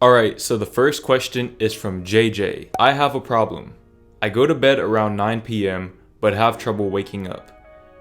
Alright, so the first question is from JJ. I have a problem. I go to bed around 9 p.m. but have trouble waking up.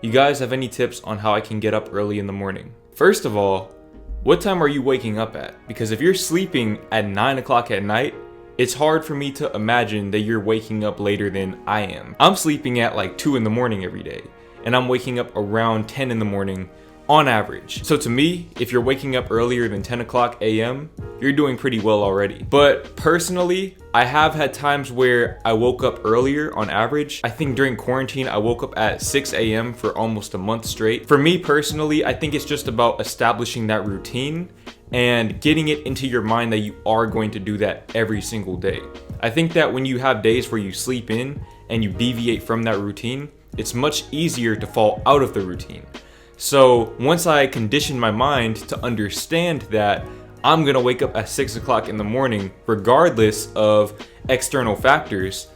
You guys have any tips on how I can get up early in the morning? First of all, what time are you waking up at? Because if you're sleeping at 9 o'clock at night, it's hard for me to imagine that you're waking up later than I am. I'm sleeping at like 2 in the morning every day, and I'm waking up around 10 in the morning on average. So to me, if you're waking up earlier than 10 o'clock a.m., you're doing pretty well already. But personally, I have had times where I woke up earlier on average. I think during quarantine, I woke up at 6 a.m. for almost a month straight. For me personally, I think it's just about establishing that routine and getting it into your mind that you are going to do that every single day. I think that when you have days where you sleep in and you deviate from that routine, it's much easier to fall out of the routine. So once I conditioned my mind to understand that I'm gonna wake up at 6 o'clock in the morning, regardless of external factors,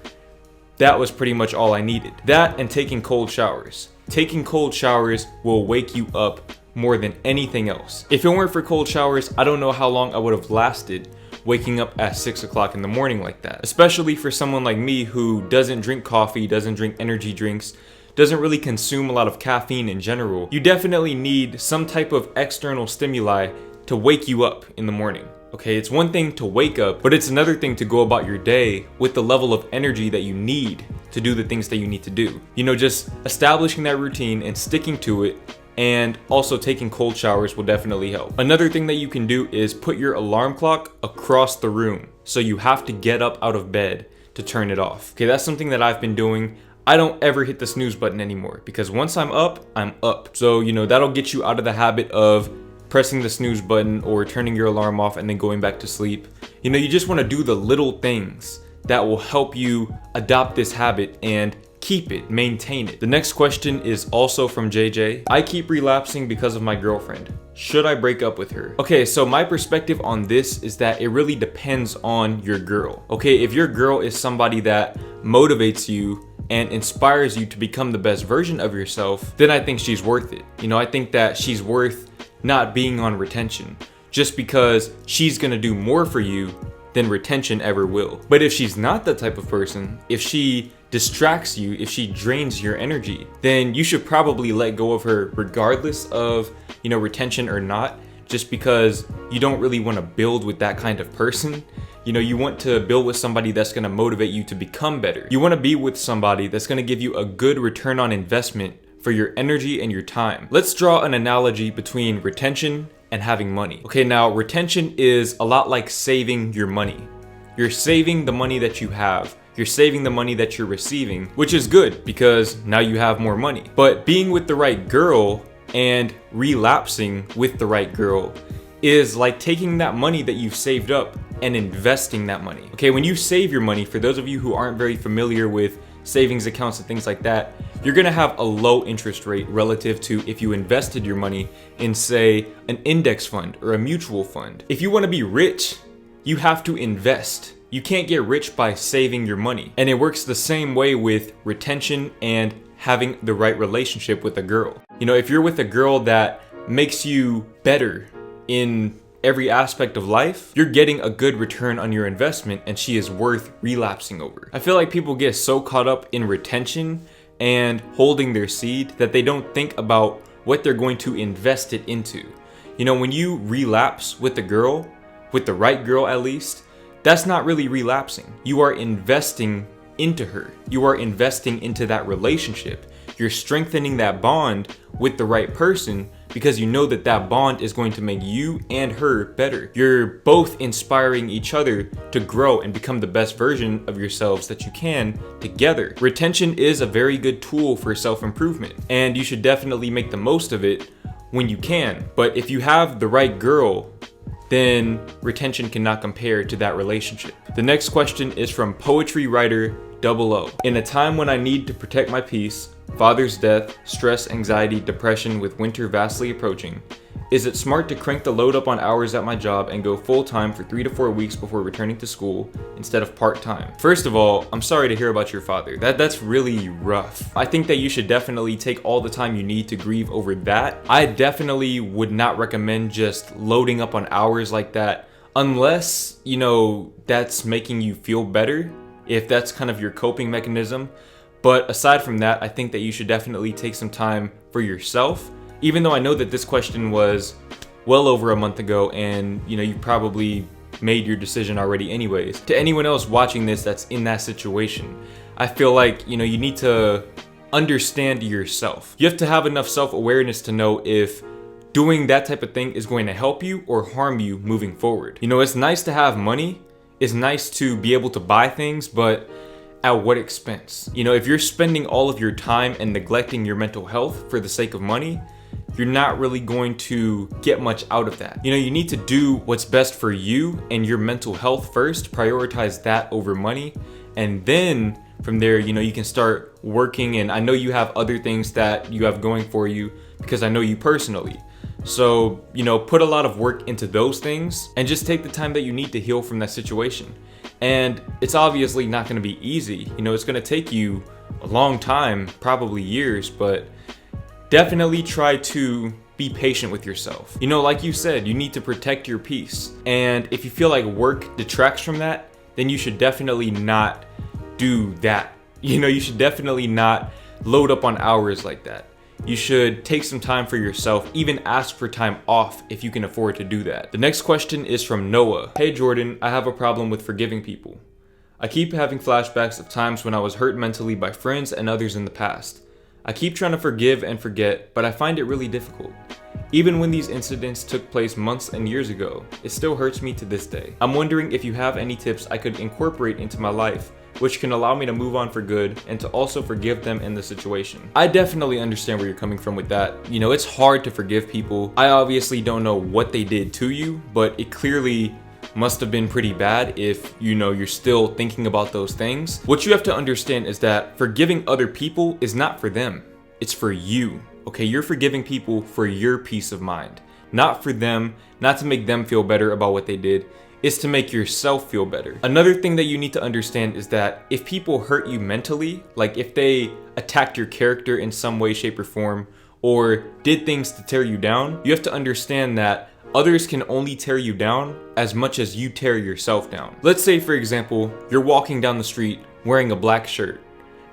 that was pretty much all I needed. That and taking cold showers. Taking cold showers will wake you up more than anything else. If it weren't for cold showers, I don't know how long I would have lasted waking up at 6 o'clock in the morning like that. Especially for someone like me who doesn't drink coffee, doesn't drink energy drinks, doesn't really consume a lot of caffeine in general. You definitely need some type of external stimuli to wake you up in the morning. Okay, it's one thing to wake up, but it's another thing to go about your day with the level of energy that you need to do the things that you need to do. You know, just establishing that routine and sticking to it, and also taking cold showers will definitely help. Another thing that you can do is put your alarm clock across the room, so you have to get up out of bed to turn it off. Okay, that's something that I've been doing. I don't ever hit the snooze button anymore because once I'm up, I'm up. So, you know, that'll get you out of the habit of pressing the snooze button or turning your alarm off and then going back to sleep. You know, you just want to do the little things that will help you adopt this habit and keep it, maintain it. The next question is also from JJ. I keep relapsing because of my girlfriend. Should I break up with her? Okay, so my perspective on this is that it really depends on your girl. Okay, if your girl is somebody that motivates you and inspires you to become the best version of yourself, then I think she's worth it. You know, I think that she's worth not being on retention just because she's gonna do more for you than retention ever will. But if she's not that type of person, if she distracts you, if she drains your energy, then you should probably let go of her regardless of, you know, retention or not, just because you don't really want to build with that kind of person. You know, you want to build with somebody that's going to motivate you to become better. You want to be with somebody that's going to give you a good return on investment for your energy and your time. Let's draw an analogy between retention and having money. Okay, now retention is a lot like saving your money. You're saving the money that you have. You're saving the money that you're receiving, which is good because now you have more money. But being with the right girl and relapsing with the right girl is like taking that money that you've saved up and investing that money. Okay, when you save your money, for those of you who aren't very familiar with savings accounts and things like that, you're gonna have a low interest rate relative to if you invested your money in, say, an index fund or a mutual fund. If you wanna be rich, you have to invest. You can't get rich by saving your money. And it works the same way with retention and having the right relationship with a girl. You know, if you're with a girl that makes you better in every aspect of life, you're getting a good return on your investment and she is worth relapsing over. I feel like people get so caught up in retention and holding their seed that they don't think about what they're going to invest it into. You know, when you relapse with a girl, with the right girl at least, that's not really relapsing. You are investing into her. You are investing into that relationship. You're strengthening that bond with the right person because you know that that bond is going to make you and her better. You're both inspiring each other to grow and become the best version of yourselves that you can together. Retention is a very good tool for self-improvement, and you should definitely make the most of it when you can. But if you have the right girl, then retention cannot compare to that relationship. The next question is from Poetry Writer 00. In a time when I need to protect my peace, father's death, stress, anxiety, depression with winter vastly approaching, is it smart to crank the load up on hours at my job and go full-time for 3 to 4 weeks before returning to school instead of part-time? First of all, I'm sorry to hear about your father. That's really rough. I think that you should definitely take all the time you need to grieve over that. I definitely would not recommend just loading up on hours like that unless, you know, that's making you feel better, if that's kind of your coping mechanism. But aside from that, I think that you should definitely take some time for yourself, even though I know that this question was well over a month ago and, you know, you probably made your decision already anyways. To anyone else watching this that's in that situation, I feel like, you know, you need to understand yourself. You have to have enough self-awareness to know if doing that type of thing is going to help you or harm you moving forward. You know, it's nice to have money, it's nice to be able to buy things, but at what expense? You know, if you're spending all of your time and neglecting your mental health for the sake of money, you're not really going to get much out of that. You know, you need to do what's best for you and your mental health first, prioritize that over money, and then from there, you know, you can start working. And I know you have other things that you have going for you because I know you personally. So, you know, put a lot of work into those things and just take the time that you need to heal from that situation. And it's obviously not going to be easy. You know, it's going to take you a long time, probably years, but definitely try to be patient with yourself. You know, like you said, you need to protect your peace. And if you feel like work detracts from that, then you should definitely not do that. You know, you should definitely not load up on hours like that. You should take some time for yourself, even ask for time off if you can afford to do that. The next question is from Noah. Hey Jordan, I have a problem with forgiving people. I keep having flashbacks of times when I was hurt mentally by friends and others in the past. I keep trying to forgive and forget, but I find it really difficult. Even when these incidents took place months and years ago, it still hurts me to this day. I'm wondering if you have any tips I could incorporate into my life which can allow me to move on for good and to also forgive them in the situation. I definitely understand where you're coming from with that. You know, it's hard to forgive people. I obviously don't know what they did to you, but it clearly must have been pretty bad if, you know, you're still thinking about those things. What you have to understand is that forgiving other people is not for them. It's for you. Okay, you're forgiving people for your peace of mind, not for them, not to make them feel better about what they did. Is to make yourself feel better. Another thing that you need to understand is that if people hurt you mentally, like if they attacked your character in some way, shape, or form, or did things to tear you down, you have to understand that others can only tear you down as much as you tear yourself down. Let's say, for example, you're walking down the street wearing a black shirt,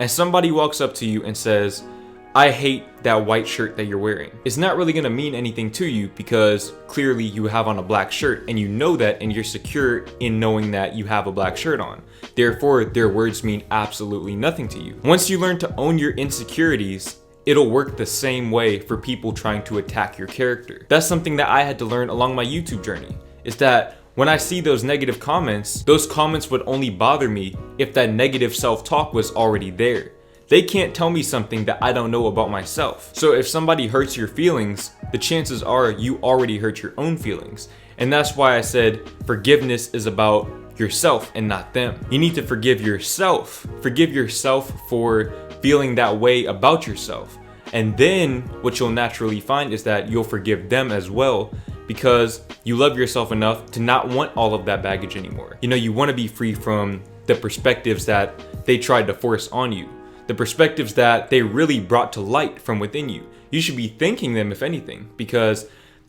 and somebody walks up to you and says, I hate that white shirt that you're wearing. It's not really gonna mean anything to you because clearly you have on a black shirt and you know that and you're secure in knowing that you have a black shirt on. Therefore, their words mean absolutely nothing to you. Once you learn to own your insecurities, it'll work the same way for people trying to attack your character. That's something that I had to learn along my YouTube journey, is that when I see those negative comments, those comments would only bother me if that negative self-talk was already there. They can't tell me something that I don't know about myself. So if somebody hurts your feelings, the chances are you already hurt your own feelings. And that's why I said forgiveness is about yourself and not them. You need to forgive yourself. Forgive yourself for feeling that way about yourself. And then what you'll naturally find is that you'll forgive them as well because you love yourself enough to not want all of that baggage anymore. You know, you want to be free from the perspectives that they tried to force on you. The perspectives that they really brought to light from within you. You should be thanking them, if anything, because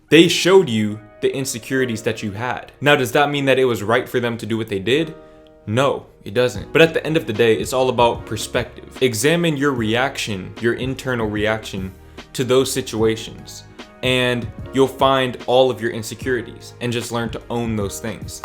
they showed you the insecurities that you had. Now, does that mean that it was right for them to do what they did? No, it doesn't. But at the end of the day, it's all about perspective. Examine your reaction, your internal reaction to those situations, and you'll find all of your insecurities and just learn to own those things.